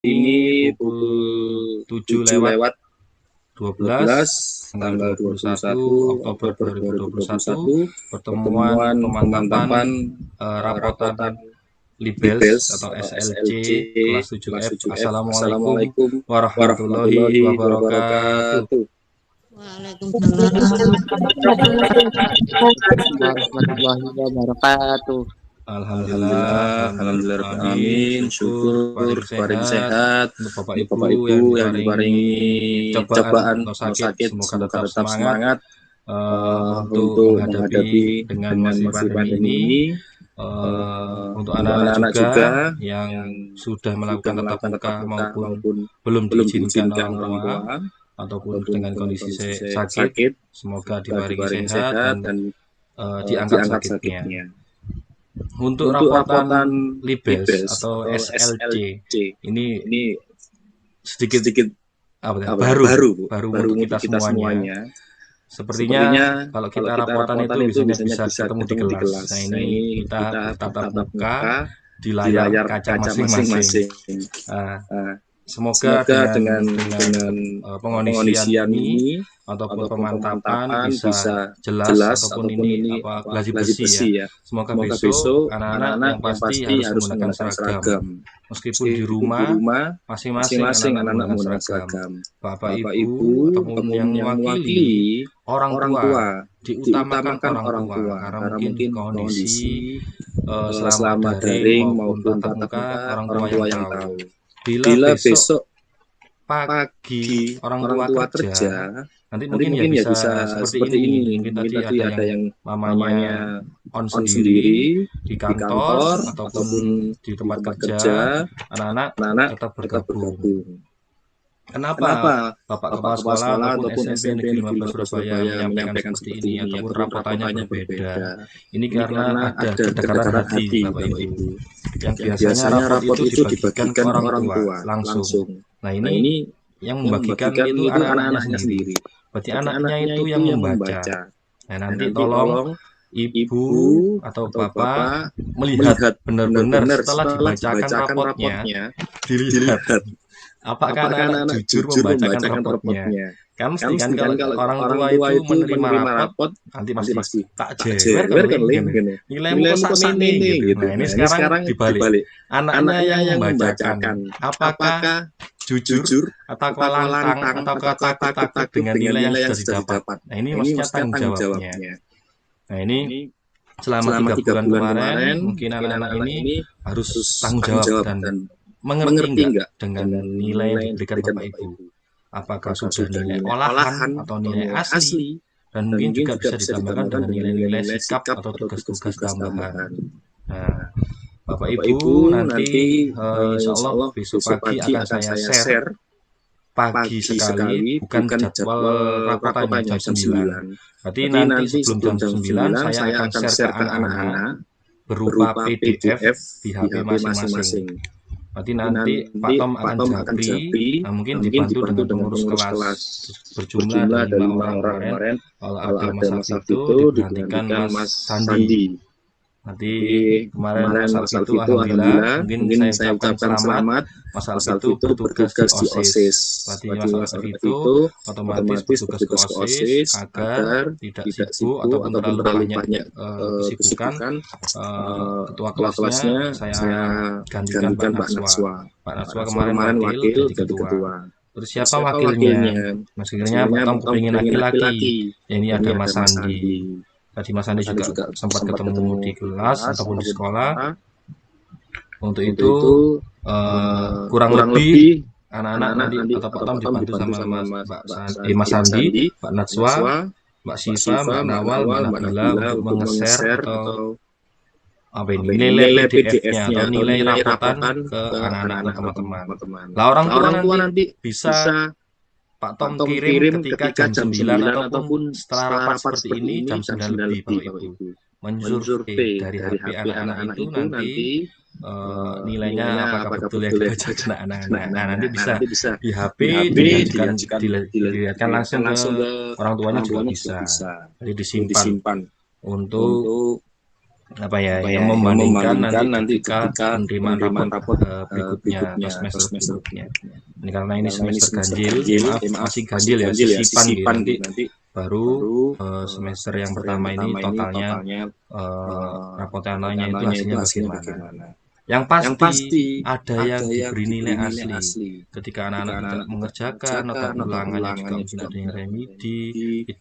ini pukul 7 lewat 12 tanggal 21 Oktober 2021, pertemuan pemantapan rapotan Libels atau SLC kelas 7F. Assalamualaikum warahmatullahi wabarakatuh. Waalaikumsalam warahmatullahi wabarakatuh. Alhamdulillah, amin. Syukur paling sehat. Untuk Bapak Ibu yang diparingi cobaan atau sakit, semoga tetap semangat untuk menghadapi dengan masih pandemi ini. Untuk anak-anak juga yang sudah melakukan tatap muka maupun belum diizinkan orang tua ataupun dengan kondisi sakit, semoga diparingi sehat dan diangkat sakitnya. Untuk rapotan Libels atau SLC ini sedikit baru untuk kita semuanya. Sepertinya kalau kita rapotan itu biasanya bisa ketemu di kelas. Nah, ini kita tatap muka di layar kaca masing-masing. Semoga dengan pengondisian ini ataupun pemantapan bisa jelas ataupun ini glasi besi ya. Semoga besok anak-anak yang pasti harus menggunakan seragam. Meskipun di rumah masing-masing anak-anak menggunakan seragam. Bapak Ibu ataupun yang mewakili orang tua, diutamakan orang tua karena mungkin kondisi selama daring maupun tatap muka orang tua yang tahu. Bila besok pagi orang tua kerja, nanti mungkin ya bisa seperti ini. Mungkin tadi ada yang mamanya on sendiri di kantor ataupun di tempat kerja, anak-anak tetap bergabung. Kenapa Bapak Kepala Sekolah ataupun SMP Negeri 15 Surabaya menyampaikan seperti ini ataupun rapotannya berbeda? Ini karena ada kedekatan hati Bapak Ibu. Yang biasanya rapot itu dibagikan ke orang tua langsung. Nah, ini yang membagikan itu anak-anaknya sendiri. Berarti anaknya itu yang membaca. Nah, nanti tolong Ibu atau Bapak melihat benar-benar setelah dibacakan rapotnya, dilihat apakah anak-anak jujur membacakan rapotnya. Kan kalau orang tua itu menerima rapot, nanti pasti tak jewer kan nilaimu kok ini gitu. Nah, ini sekarang dibalik. Anaknya yang membacakan apakah jujur atau lantang atau takut dengan nilai yang sudah didapat. Nah, ini maksudnya tanggung jawabnya. Nah, ini selama 3 bulan kemarin mungkin anak-anak ini harus tanggung jawab dan mengerti enggak dengan nilai yang diberikan Bapak Ibu. Apakah sudah nilai olahan atau nilai asli, dan mungkin juga bisa ditambahkan dengan nilai-nilai sikap atau tugas-tugas tambahan. Nah, Bapak Ibu nanti insya Allah besok pagi akan saya share pagi sekali, bukan jadwal rapotannya jam 9. Berarti nanti sebelum jam 9 saya akan share ke anak-anak berupa PDF di HP masing-masing. Berarti nanti Pak Tom akan japri, mungkin dibantu dengan pengurus kelas berjumlah ada 5 orang kemarin. Kalau ada Mas itu digantikan Mas Sandi. Nanti kemarin Mas itu alhamdulillah mungkin saya ucapkan selamat. Mas itu bertugas di OSIS. Berarti Mas itu otomatis bertugas ke OSIS agar tidak sibuk ataupun terlalu banyak kesibukan. Ketua kelasnya saya gantikan Pak Natswa. Pak Natswa kemarin wakil jadi ketua. Terus siapa wakilnya? Mas wakilnya Pak Tom kepingin laki-laki. Ini ada Mas Sandi. Tadi Mas Andi juga sempat ketemu di kelas ataupun di sekolah. Untuk itu kurang lebih anak-anak nanti atau Pak Tom dibantu sama Mas Andi, Pak Natswa, Mbak Siva, Mbak Nawal, Mbak Nabila untuk meng-share atau nilai PDF-nya atau nilai rapotan ke anak-anak teman-teman. Lah orang tua nanti bisa Pak Tom kirim ketika jam 9 ataupun setelah rapat seperti ini jam 9 lebih Bapak Ibu. Mensurvei dari HP anak-anak itu nanti nilainya apakah betul yang dibacakan anak-anak. Nah, nanti bisa di HP dilihatkan langsung ke orang tuanya juga bisa. Jadi disimpan untuk yang membandingkan nanti ketika penerimaan rapot berikutnya atau semester berikutnya. Ini karena ini semester ganjil, masih ganjil ya, sisipan gitu. Nanti baru semester yang pertama ini totalnya rapot anualnya itu hasilnya bagaimana. Yang pasti ada yang diberi nilai asli ketika anak-anak tidak mengerjakan atau ulangannya juga mungkin ada yang remedi,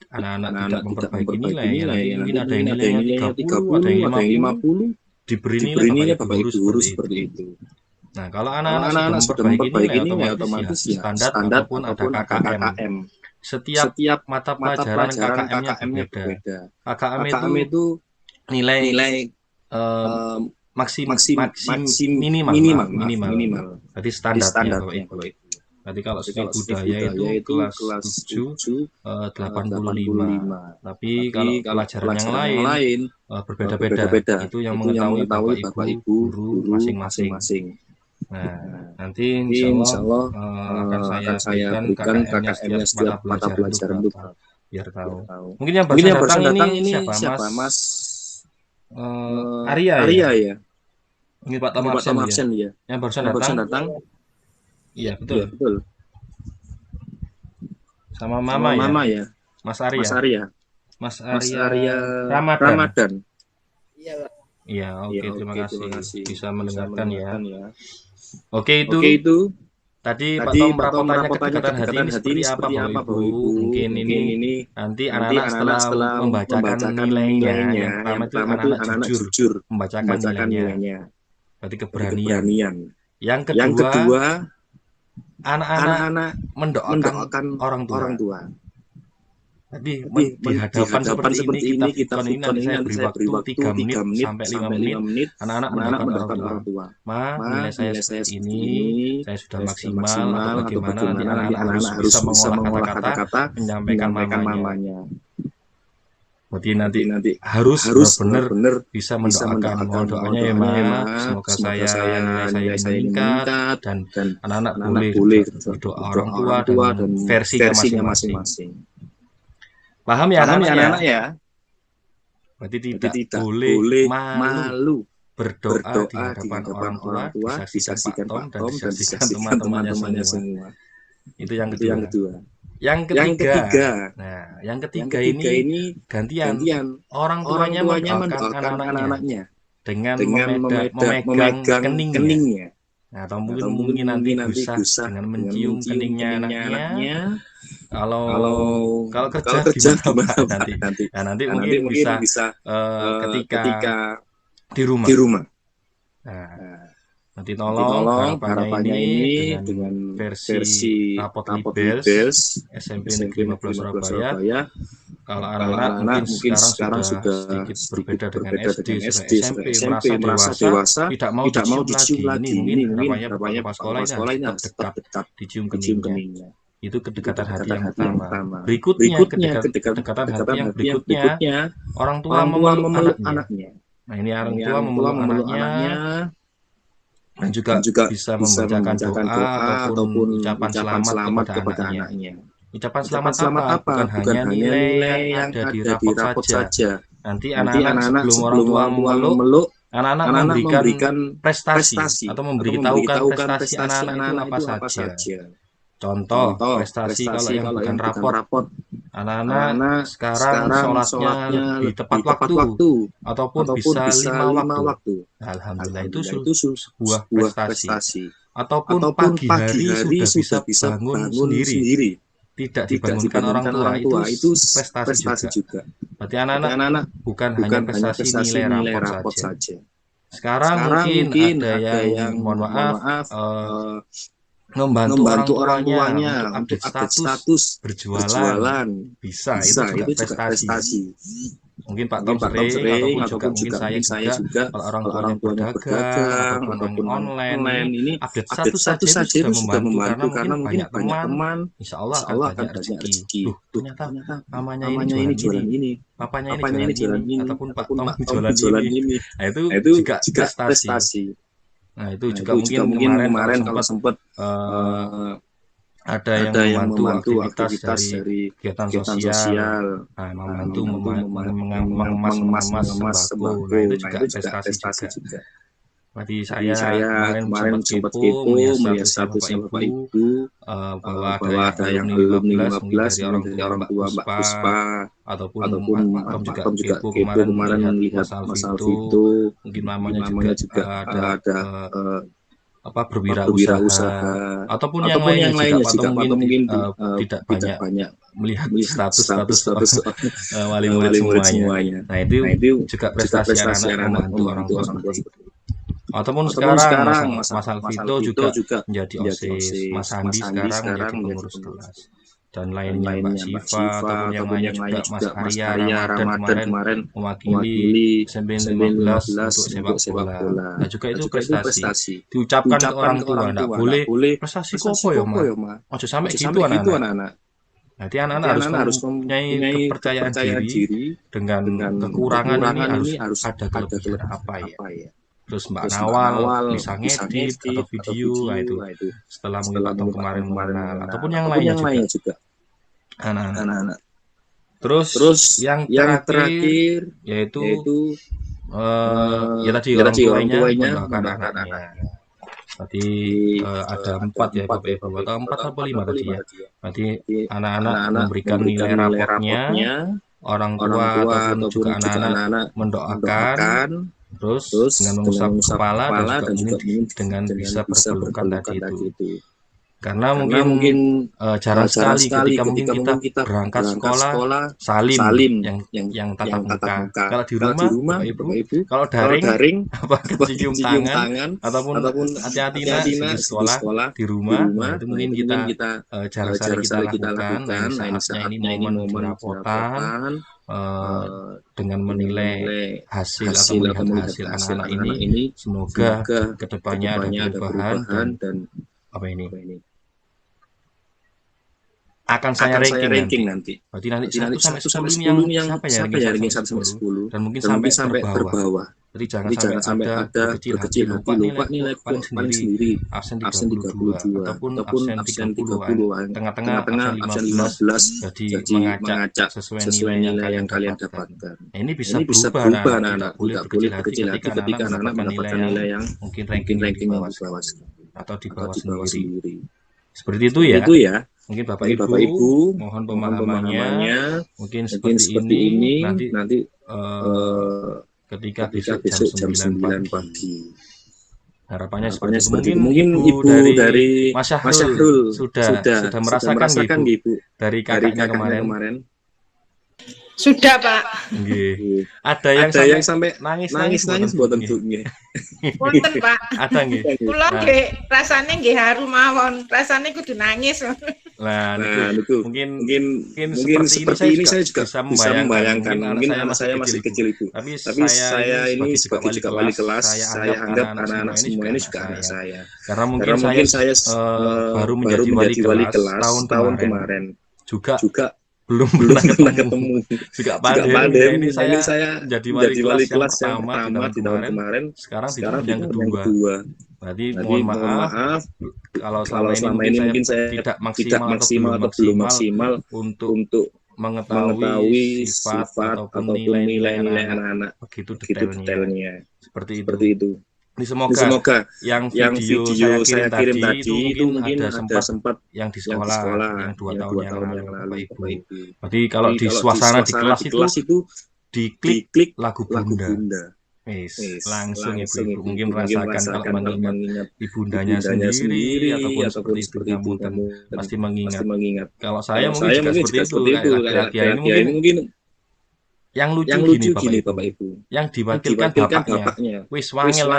anak-anak tidak memperbaiki nilai, mungkin ada yang nilainya 30, ada yang 50, diberi nilai Bapak Ibu guru seperti itu. Nah, kalau anak-anak sudah memperbaiki nilai otomatis ya standar ataupun ada KKM. Setiap mata pelajaran KKM-nya berbeda. KKM itu nilai minimal. Berarti standarnya Bapak Ibu. Berarti kalau seni budaya itu kelas 7 85. Tapi kalau pelajaran yang lain berbeda-beda. Itu yang mengetahui Bapak Ibu guru masing-masing. Nah, nanti insya Allah akan saya berikan KKM-nya setiap mata pelajaran itu biar tahu. Mungkin yang barusan datang ini siapa? Mas Arya ya? Ini Pak Tam absen ya. Yang barusan datang. Iya, betul. Sama Mama ya. Mas Arya. Mas Arya Ramadan. Iya, oke, terima kasih bisa mendengarkan ya. Oke, itu tadi Pak Tom merapotannya kedekatan hati ini seperti apa Bapak Ibu? Mungkin ini nanti anak-anak setelah membacakan nilainya, yang pertama itu anak-anak jujur membacakan nilainya. Berarti keberanian. Yang kedua, anak-anak mendoakan orang tua. Tapi di hadapan seperti ini kita nanti saya beri waktu 3 menit sampai 5 menit anak-anak mendoakan orang tua. Nilai saya seperti ini, saya sudah maksimal atau bagaimana, nanti anak-anak harus bisa mengolah kata-kata, menyampaikan mamanya. Berarti nanti harus benar-benar bisa mendoakan. Mohon doanya ya Ma, semoga nilai saya meningkat dan anak-anak boleh berdoa orang tua dan versinya masing-masing. Paham ya anak-anak ya? Berarti tidak boleh malu berdoa di hadapan orang tua, disaksikan Pak Tom dan disaksikan teman-temannya semua. Itu yang kedua. Yang ketiga. Nah, yang ketiga ini gantian. Orang tuanya mendoakan anak-anaknya dengan memegang keningnya. Nah, atau mungkin nanti bisa dengan mencium keningnya anaknya. Kalau kerja gimana nanti? Nah, nanti mungkin bisa ketika di rumah. Nah, nanti tolong harapannya ini dengan versi rapot Libels SMP Negeri 15 Surabaya. Kalau anak-anak mungkin sekarang sudah sedikit berbeda dengan SD, SMP merasa dewasa, tidak mau dicium lagi. Ini mungkin harapannya Bapak sekolah ini tetap dekat dicium keningnya. Itu kedekatan hati yang pertama. Berikutnya kedekatan hati yang berikutnya, orang tua memeluk anaknya. Nah, ini orang tua memeluk anaknya dan juga bisa membacakan doa ataupun ucapan selamat kepada anaknya. Ucapan selamat apa? Bukan hanya nilai yang ada di rapot saja. Nanti anak-anak sebelum orang tua memeluk, anak-anak memberikan prestasi atau memberitahukan prestasi anak-anak itu apa saja. Contoh prestasi kalau yang bukan rapot, anak-anak sekarang sholatnya di tepat waktu ataupun bisa 5 waktu. Alhamdulillah itu sebuah prestasi. Ataupun pagi hari sudah bisa bangun sendiri, tidak dibangunkan orang tua, itu prestasi juga. Berarti anak-anak bukan hanya prestasi nilai rapot saja. Sekarang mungkin ada yang mohon maaf membantu orang tuanya untuk update status berjualan bisa itu juga prestasi. Mungkin Pak Tom sering ataupun juga mungkin saya juga kalau orang tuanya berdagang ataupun online ini update status saja itu sudah membantu karena mungkin banyak teman insya Allah akan banyak rezeki. Ternyata mamanya ini jualan ini, papanya ini jualan ini, ataupun Pak Tom jualan ini. Nah, itu juga prestasi. Nah, itu juga mungkin kemarin kalau sempat ada yang membantu aktivitas dari kegiatan sosial, membantu mengemas sembako. Nah, itu juga prestasi juga. Berarti saya kemarin sempat kepo melihat statusnya Bapak Ibu, bahwa ada yang alumni 15 mungkin dari orang tua Mbak Puspa, ataupun Pak Kom juga kepo kemarin melihat Mas Alvito, mungkin namanya juga ada berwirausaha, ataupun yang lainnya juga, atau mungkin tidak banyak melihat status wali murid semuanya. Nah, itu juga prestasi anak-anak membantu orang tua seperti itu. Ataupun sekarang Mas Alvito juga menjadi OSIS, Mas Andi sekarang menjadi pengurus kelas, dan lainnya Mbak Siva, ataupun yang lainnya juga Mas Arya Ramadan kemarin mewakili SMP 15 untuk sepak bola. Nah, juga itu prestasi. Diucapkan ke orang tua, enggak boleh prestasi kopo ya, Ma. Ojo sampai gitu anak-anak. Nanti anak-anak harus mempunyai kepercayaan diri dengan kekurangan ini harus ada kelebihan apa ya. Terus Mbak Nawal bisa ngedit atau video, nah itu setelah mungkin Pak Tom kemarin mengenal, ataupun yang lainnya juga anak-anak. Terus yang terakhir yaitu ya tadi orang tuanya mendoakan anaknya. Tadi ada 4 ya Bapak Ibu, atau 4 atau 5 tadi ya. Berarti anak-anak memberikan nilai rapotnya, orang tua ataupun juga anak-anak mendoakan, terus dengan mengusap kepala dan juga dengan bisa berpelukan tadi itu. Karena mungkin jarang sekali ketika mungkin kita berangkat sekolah salim yang tatap muka. Kalau di rumah Bapak Ibu, kalau daring cium tangan ataupun hati-hati di sekolah di rumah. Nah, itu mungkin kita jarang sekali kita lakukan. Nah, saatnya ini momen rapotan, dengan menilai hasil atau melihat hasil anak-anak ini, semoga kedepannya ada perubahan dan apa ini akan saya ranking nanti. Berarti nanti 1 sampai 10 ini yang siapa ya ranking 1 sampai 10 dan mungkin sampai terbawah. Jadi jangan sampai ada berkecil hati lupa nilai paling sendiri, absen 32 ataupun absen 30, tengah-tengah absen 15, jadi mengacak sesuai nilai yang kalian dapatkan. Nah, ini bisa berubah, tidak boleh berkecil hati ketika anak mendapatkan nilai yang mungkin ranking di bawah atau di bawah sendiri. Seperti itu ya. Mungkin Bapak Ibu mohon pemahamannya, mungkin seperti ini nanti ketika besok jam 9 pagi. Harapannya seperti itu. Mungkin Ibu dari Mas Syahrul sudah merasakan Ibu dari kakaknya kemarin. Sudah, Pak. Nggih. Ada yang sampai nangis mboten Bu nggih. Wonten, Pak. Ada nggih. Kula nggih rasane nggih haru mawon. Rasane kudu nangis. Nah, itu mungkin seperti ini saya juga bisa membayangkan. Mungkin anak saya masih kecil itu. Tapi saya ini sebagai wali kelas, saya anggap anak-anak semua ini juga anak saya. Karena mungkin saya baru menjadi wali kelas tahun kemarin. Juga belum pernah ketemu juga pandai. Ini saya jadi wali kelas yang pertama di tahun kemarin, sekarang yang kedua. Berarti mohon maaf kalau selama ini mungkin saya tidak maksimal atau belum maksimal untuk mengetahui sifat ataupun nilai-nilai anak-anak begitu detailnya. Seperti itu. Ini semoga yang video saya kirim tadi itu mungkin ada sempat yang di sekolah yang 2 tahun yang lalu Bapak Ibu. Berarti kalau di suasana di kelas itu diklik lagu Bunda. Langsung Ibu mungkin merasakan kalau mengingat ibundanya sendiri ataupun seperti itu, kamu pasti mengingat. Kalau saya mungkin juga seperti itu. Ini mungkin yang lucu gini Bapak Ibu, yang diwakilkan bapaknya wis wangel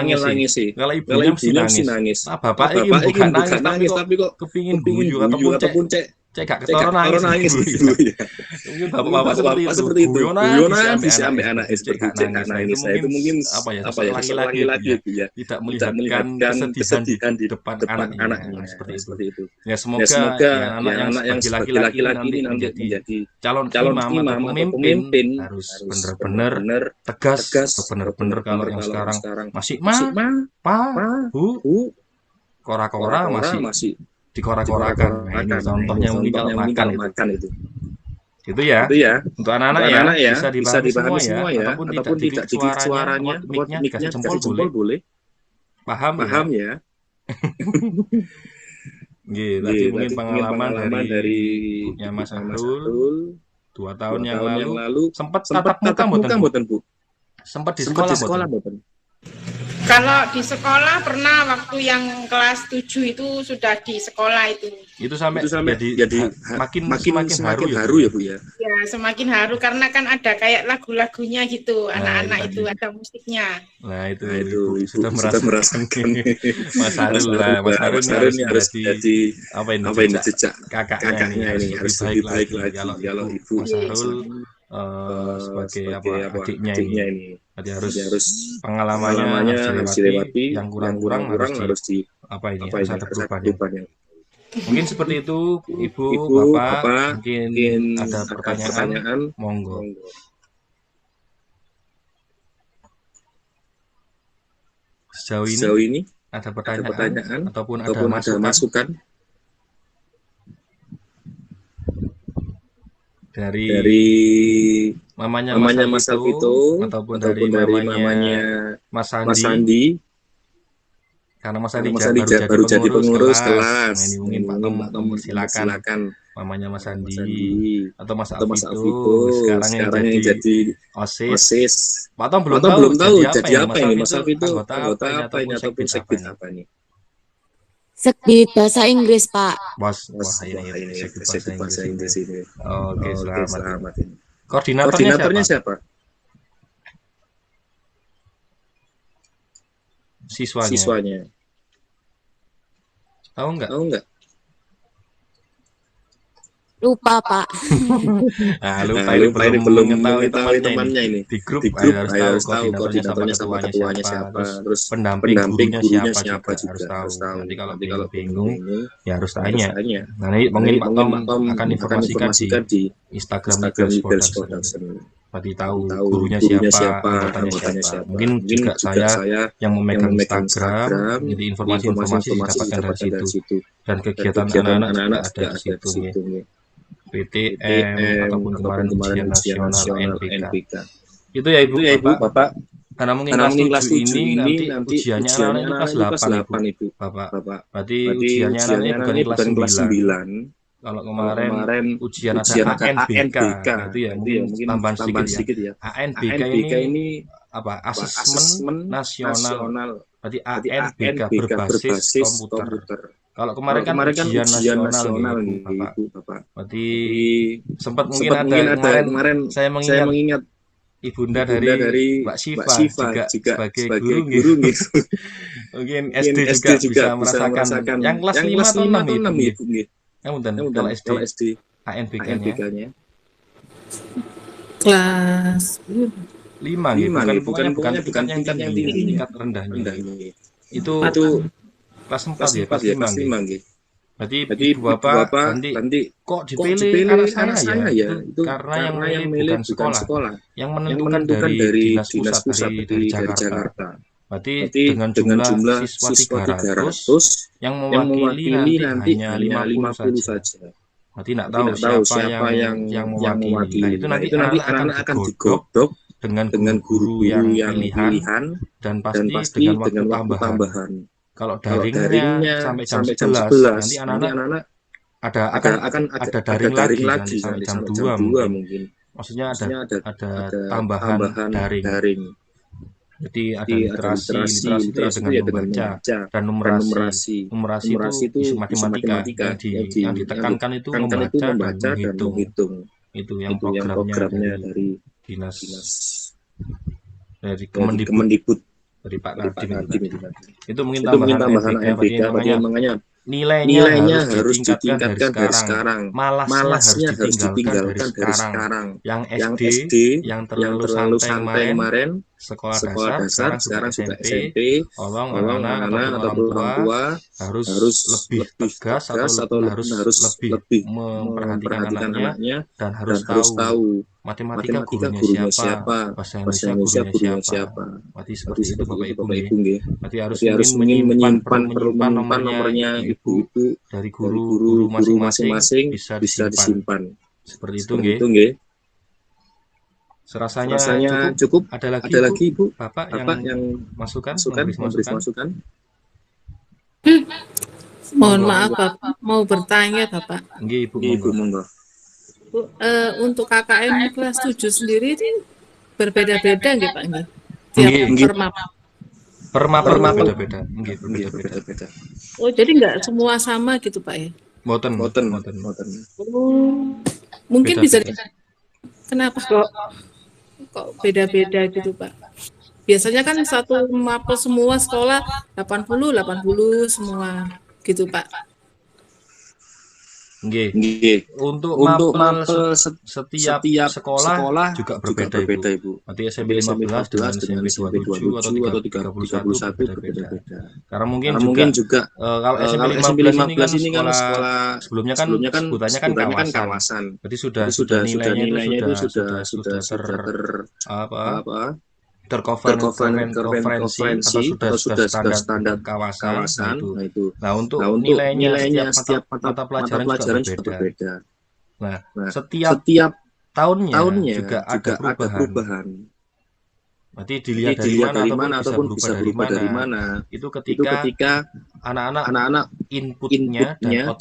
sih. Kalau ibunya mesti nangis. Nah, bapak ini bukan nangis tapi kok kepingin guyu ataupun cek gak ketoron nangis gitu ya. Mungkin bapak seperti itu. Guyonan bisa sampai anak seperti cek nangis. Itu mungkin apa ya lagi-lagi ya. Tidak melihatkan kesedihan di depan anaknya seperti itu. Ya semoga anak yang sebagai laki-laki ini nanti menjadi calon imam atau pemimpin harus benar-benar tegas, benar-benar kalau yang sekarang masih pa, bu, kora-kora masih dikorak-korakan. Nah, ini contohnya mungkin kalau makan itu. Itu ya. Untuk anak-anak ya, bisa dipahami semua ya, ataupun tidak diklik suaranya, mic-nya dikasih jempol boleh. Paham ya? Tadi mungkin pengalaman dari ibunya Mas Ahrul 2 tahun yang lalu sempat tatap muka mboten Bu? Sempat di sekolah mboten? Kalau di sekolah pernah waktu yang kelas 7 itu sudah di sekolah itu. Itu sampai jadi semakin haru ya Bu ya? Ya, semakin haru karena kan ada kayak lagu-lagunya gitu, anak-anak itu ada musiknya. Nah, itu Ibu sudah merasakan Mas Harun ini harus jadi jejak kakaknya ini harus lebih baik lagi kalau Ibu Mas Harun sebagai adiknya ini. Jadi harus pengalamannya harus dilewati, yang kurang harus ada perubahannya. Mungkin seperti itu Ibu, Bapak, mungkin ada pertanyaan, monggo. Sejauh ini ada pertanyaan ataupun ada masukan dari mamanya Mas Alvito ataupun dari mamanya Mas Sandi. Karena Mas Sandi baru jadi pengurus kelas. Nah, ini mungkin Pak Tom silakan mamanya Mas Sandi atau Mas Alvito sekarang yang jadi OSIS. Pak Tom belum tahu jadi apa ini Mas Alvito, anggota apa ini ataupun sekbid apa ini? Sekbid bahasa Inggris, Pak. Wah, ini sekbid bahasa Inggris ini. Oke, selamat. Koordinatornya siapa? Siswanya. Tahu enggak? Lupa, Pak. Nah, lupa ini belum mengetahui temannya ini. Di grup harus tahu koordinatornya sama ketuanya siapa, terus pendamping gurunya siapa juga harus tahu. Nanti kalau bingung ya harus tanya. Nah, ini mungkin Pak Tom akan informasikan di Instagram Girls Production. Tadi tahu gurunya siapa, anggotanya siapa. Mungkin juga saya yang memegang Instagram, jadi informasi-informasi didapatkan dari situ. Dan kegiatan anak-anak juga ada di situ. PTM ataupun kemarin ujian nasional NPK. Itu ya Ibu, Bapak. Karena mungkin kelas 7 ini nanti ujiannya anak-anak itu kelas 8 Ibu, Bapak. Berarti ujiannya anak-anak bukan kelas 9. Kalau kemarin ujian ada ANBK, itu ya mungkin tambahan sedikit ya. ANBK ini apa? Asesmen nasional. Berarti ANBK berbasis komputer. Kalau kemarin kan ujian nasional nih, Bapak. Berarti sempat mungkin ada kemarin saya mengingat ibunda dari Mbak Siva juga sebagai guru gitu. Mungkin SD juga bisa merasakan yang kelas 5 atau 6 Ibu. Kalau SD ANBK-nya kelas 5 gitu. Bukan yang tinggi, tingkat rendahnya. Itu kelas 4 ya, kelas 5 gitu. Berarti Ibu Bapak nanti kok dipilih anak saya ya? Itu karena yang milih bukan sekolah. Yang menentukan dari dinas pusat dari Jakarta. Berarti dengan jumlah siswa 300 yang mewakili nanti hanya 50 saja. Berarti tidak tahu siapa yang mewakili. Nah, itu nanti anak-anak akan digodok dengan guru yang pilihan dan pasti dengan waktu tambahan. Kalau daringnya sampai jam 11, nanti anak-anak ada daring lagi sampai jam 2 mungkin. Maksudnya ada tambahan daring. Jadi ada literasi itu ya dengan membaca dan numerasi. Numerasi itu matematika yang ditekankan itu membaca dan menghitung. Itu yang programnya dari dinas dari Kemendikbud. Dari Pak Nadiem itu mungkin tambahan NPK, makanya nilainya harus ditingkatkan dari sekarang, malasnya harus ditinggalkan dari sekarang. Yang SD yang terlalu santai kemarin sekolah dasar, sekarang sudah SMP, tolong anak-anak ataupun orang tua harus lebih tegas ataupun harus lebih memperhatikan anaknya dan harus tahu matematika gurunya siapa, bahasa Indonesia gurunya siapa. Berarti seperti itu Bapak Ibu nggih. Berarti harus menyimpan nomornya ibu dari guru masing-masing bisa disimpan. Seperti itu nggih. Serasanya cukup. Ada lagi Ibu, Bapak yang memberi masukan. Mohon maaf Bapak, mau bertanya Bapak. Nggih Ibu, monggo. Untuk KKN kelas 7 sendiri itu berbeda-beda nggih Pak nggih? Tiap perma beda-beda. Nggih, berbeda-beda. Oh, jadi enggak semua sama gitu Pak ya? Mboten. Oh, mungkin bisa kenapa kok beda-beda gitu Pak? Biasanya kan satu mapel semua sekolah 80 semua gitu Pak. Nggih. Untuk mapel setiap sekolah juga berbeda Ibu. Berarti SMP 15 dengan SMP 27 atau 31 berbeda. Karena mungkin juga kalau SMP 15 ini kan sekolah sebelumnya kan sebutannya kan kawasan. Berarti sudah nilainya itu sudah terkonferensi atau sudah standar kawasan itu. Nah, untuk nilainya setiap mata pelajaran juga berbeda. Nah, setiap tahunnya juga ada perubahan. Berarti dilihat dari mana ataupun bisa berubah dari mana. Itu ketika anak-anak inputnya dan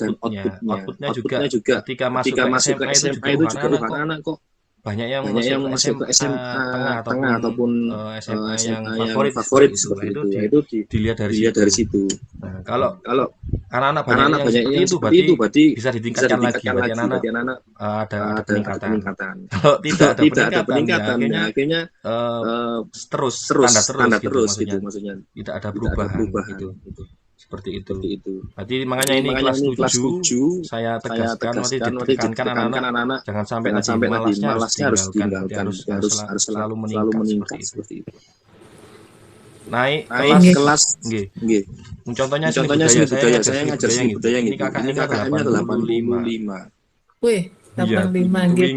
outputnya juga ketika masuk ke SMA itu juga anak-anak kok banyak yang masuk ke SMA tengah ataupun SMA yang favorit seperti itu dilihat dari situ. Nah, kalau anak-anak banyak yang seperti itu berarti bisa ditingkatkan lagi. Berarti anak-anak ada peningkatan. Kalau tidak ada peningkatan, akhirnya terus standar terus gitu maksudnya. Tidak ada perubahan gitu. Seperti itu. Berarti makanya ini kelas 7 saya tegaskan nanti ditekankan anak-anak jangan sampai malasnya harus tinggalkan, harus selalu meningkat seperti itu. Naik kelas nggih. Contohnya seni budaya, saya ngajar seni budaya ini KKN-nya 85. Wih, 85 gitu.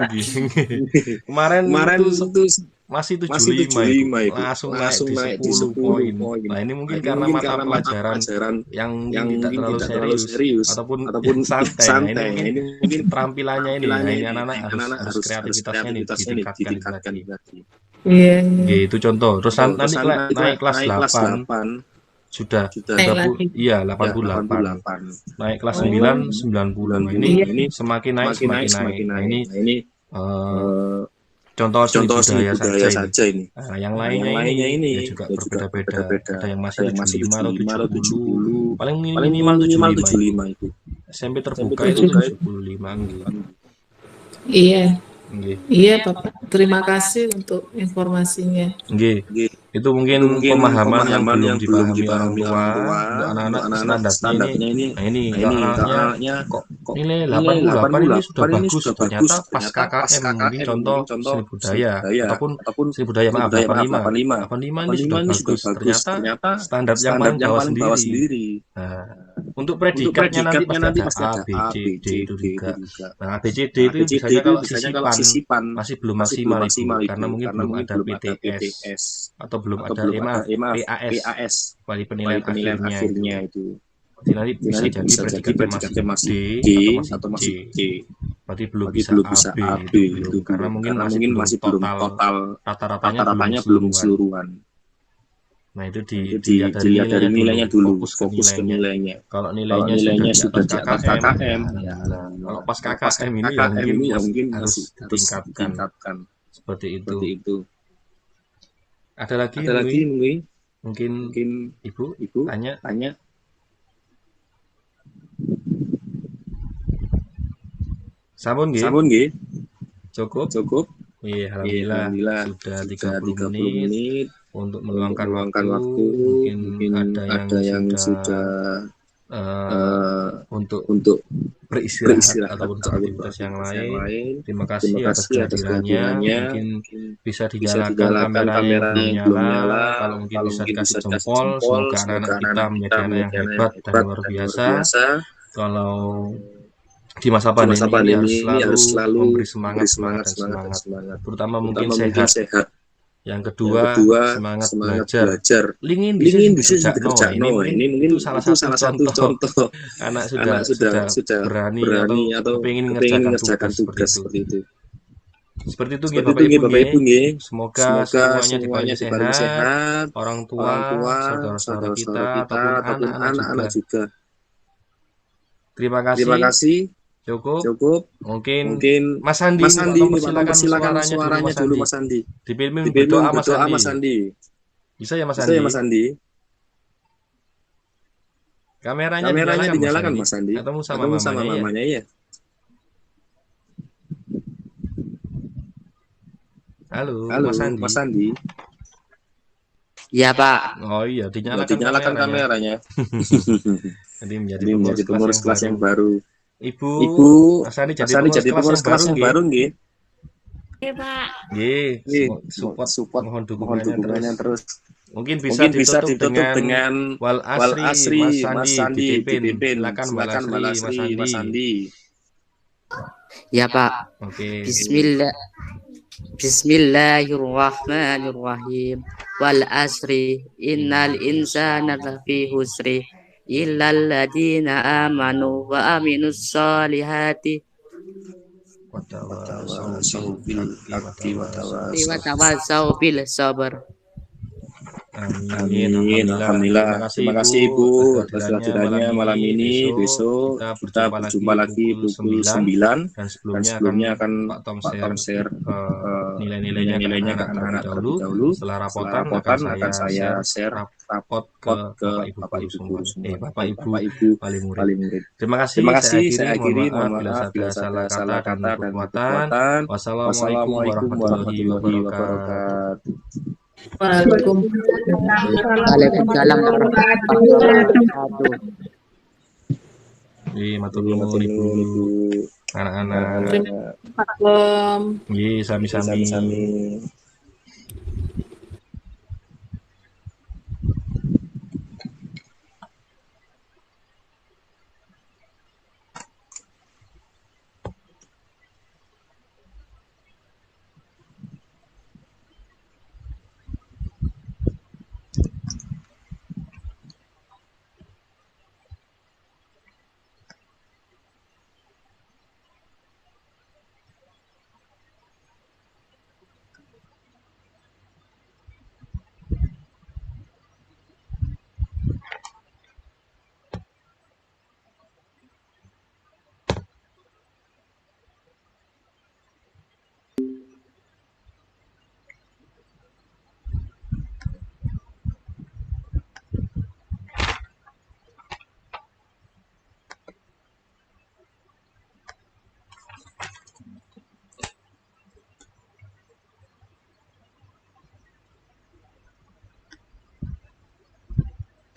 Kemarin itu masih 75 itu langsung naik di 10 poin. Nah, ini mungkin karena mata pelajaran yang tidak terlalu serius ataupun santai. Nah, ini mungkin keterampilannya ini anak-anak harus kreativitasnya ditingkatkan lagi. Iya. Itu contoh. Terus nanti naik kelas 8 sudah 88. Naik kelas 9 90. Nah, ini semakin naik. Nah, ini contoh budaya saja ini. Nah, yang lainnya ini ya juga berbeda-beda. Ada yang masih 75 atau 70. Paling minimal 75 itu. SMP terbuka itu 75 gitu. Iya. Iya, Bapak. Terima kasih untuk informasinya. Itu mungkin pemahaman yang belum dipahami orang tua untuk anak-anak standarnya ini. Nah, ini anaknya kok nilai 88 ini sudah bagus, ternyata pas KKM mungkin contoh seni budaya ataupun seni budaya 85 ini sudah bagus, ternyata standar yang lain bawa sendiri. Nah, untuk predikatnya nanti pasti ada A, B, C, D itu juga. Nah, A, B, C, D itu biasanya kalau sisipan masih belum maksimal karena mungkin belum ada PTS atau belum ada PAS wali penilaian akhirnya itu. Nanti bisa jadi predikatnya masih D atau masih C. Berarti belum bisa A, B itu karena mungkin masih belum total rata-ratanya belum keseluruhan. Nah, itu dilihat dari nilainya dulu, fokus ke nilainya. Kalau nilainya sudah di atas KKM, kalau pas KKM ini ya mungkin harus ditingkatkan. Seperti itu. Ada lagi mungkin Ibu tanya. Sampun nggih? Cukup. Iya, alhamdulillah sudah 30 menit untuk meluangkan waktu. Mungkin ada yang sudah untuk beristirahat ataupun beraktivitas yang lain. Terima kasih atas kehadirannya. Mungkin bisa dinyalakan kameranya yang belum nyala. Kalau mungkin bisa dikasih jempol. Semoga anak-anak kita menjadi anak yang hebat dan luar biasa. Kalau di masa pandemi ini harus selalu memberi semangat dan semangat. Terutama mungkin sehat. Yang kedua, semangat belajar. Lingin bisa dikerjakan. Ini mungkin itu salah satu contoh. Anak sudah berani atau pengen mengerjakan tugas seperti itu. Seperti itu Bapak Ibu nggih. Semoga semuanya diparingi sehat, orang tua, saudara-saudara kita ataupun anak-anak juga. Terima kasih. Cukup. Mungkin Mas Andi tolong persilakan suaranya dulu Mas Andi. Dipimpin berdoa Mas Andi. Bisa ya Mas Andi? Kameranya dinyalakan Mas Andi. Ketemu sama mamanya ya. Halo Mas Andi. Ya Pak. Oh iya, dinyalakan kameranya. Jadi menjadi pengurus kelas yang baru. Ibu Mas Andi jadi pengurus kelas yang baru nggih. Oke, Pak. Nggih, support mohon dukungannya terus. Mungkin bisa ditutup dengan wal asri Mas Andi dipimpin. Silakan wal asri Mas Andi. Ya Pak. Oke. Bismillahirrahmanirrahim. Wal asri innal insana lafi husri illal ladzina amanu wa aminus solihati wa tawasaw bil sabr. Amin. Alhamdulillah. Terima kasih Ibu atas kehadirannya malam ini. Besok kita berjumpa lagi pukul 9 dan sebelumnya akan Pak Tom share nilai-nilainya ke anak-anak terlebih dahulu. Setelah rapotan akan saya share rapot ke Bapak Ibu wali murid. Terima kasih. Saya akhiri. Mohon maaf bila salah kata dan perbuatan. Wassalamualaikum warahmatullahi wabarakatuh. Waalaikumsalam warahmatullahi wabarakatuh. Matur nuwun Ibu. Anak-anak. Nggih, sami-sami.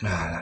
Nah,